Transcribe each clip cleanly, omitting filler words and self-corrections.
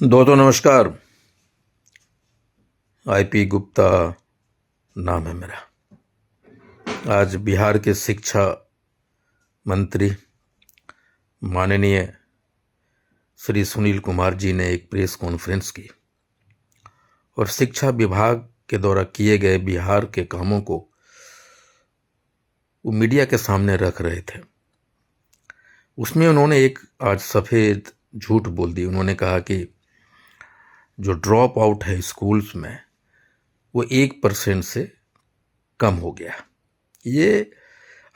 दोस्तों नमस्कार। आईपी गुप्ता नाम है मेरा। आज बिहार के शिक्षा मंत्री माननीय श्री सुनील कुमार जी ने एक प्रेस कॉन्फ्रेंस की और शिक्षा विभाग के द्वारा किए गए बिहार के कामों को वो मीडिया के सामने रख रहे थे। उसमें उन्होंने एक आज सफ़ेद झूठ बोल दी। उन्होंने कहा कि जो ड्रॉप आउट है स्कूल्स में वो 1% से कम हो गया।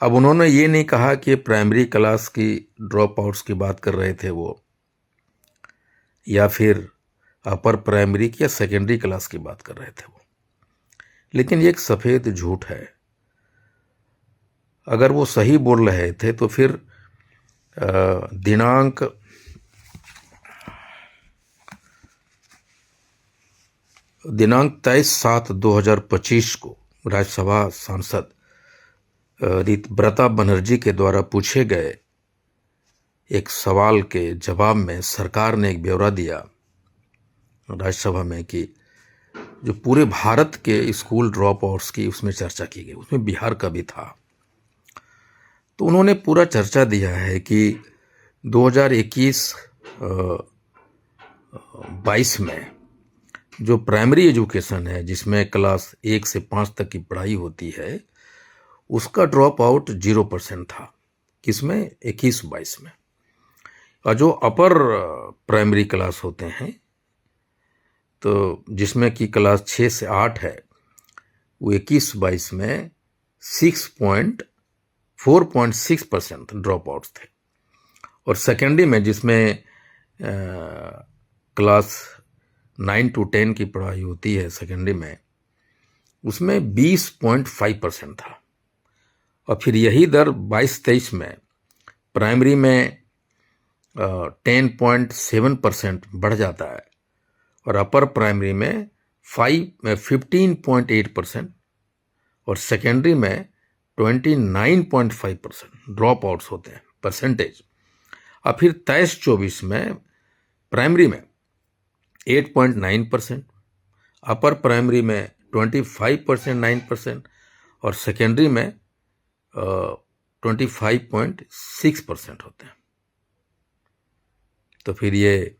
अब उन्होंने ये नहीं कहा कि प्राइमरी क्लास की ड्रॉप आउट्स की बात कर रहे थे वो, या फिर अपर प्राइमरी की या सेकेंडरी क्लास की बात कर रहे थे वो, लेकिन ये एक सफ़ेद झूठ है। अगर वो सही बोल रहे थे तो फिर दिनांक 23/7/2025 को राज्यसभा सांसद ऋतव्रता बनर्जी के द्वारा पूछे गए एक सवाल के जवाब में सरकार ने एक ब्यौरा दिया राज्यसभा में कि जो पूरे भारत के स्कूल ड्रॉप आउट्स की उसमें चर्चा की गई, उसमें बिहार का भी था। तो उन्होंने पूरा चर्चा दिया है कि 2021-22 में जो प्राइमरी एजुकेशन है, जिसमें क्लास 1 से 5 तक की पढ़ाई होती है, उसका ड्रॉप आउट 0% था। किसमें? 21-22 में। और जो अपर प्राइमरी क्लास होते हैं, तो जिसमें कि क्लास 6 से 8 है, वो 21-22 में 4.6% ड्रॉप आउट्स थे। और सेकेंडरी में जिसमें क्लास 9 to 10 की पढ़ाई होती है सेकेंडरी में, उसमें 20.5% था। और फिर यही दर 22-23 में प्राइमरी में 10.7% बढ़ जाता है और अपर प्राइमरी में 15.8% और सेकेंडरी में 29.5% ड्रॉप आउट्स होते हैं परसेंटेज। और फिर 23-24 में प्राइमरी में 8.9%, अपर प्राइमरी में 25.9% और सेकेंडरी में 25.6% होते हैं। तो फिर ये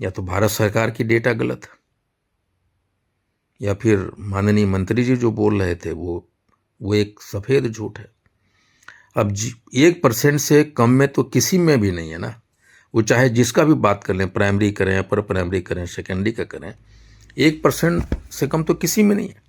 या तो भारत सरकार की डेटा गलत है, या फिर माननीय मंत्री जी जो बोल रहे थे वो एक सफ़ेद झूठ है। अब 1% से कम में तो किसी में भी नहीं है ना। वो चाहे जिसका भी बात कर लें, प्राइमरी करें, अपर प्राइमरी करें, सेकेंडरी का करें, 1% से कम तो किसी में नहीं है।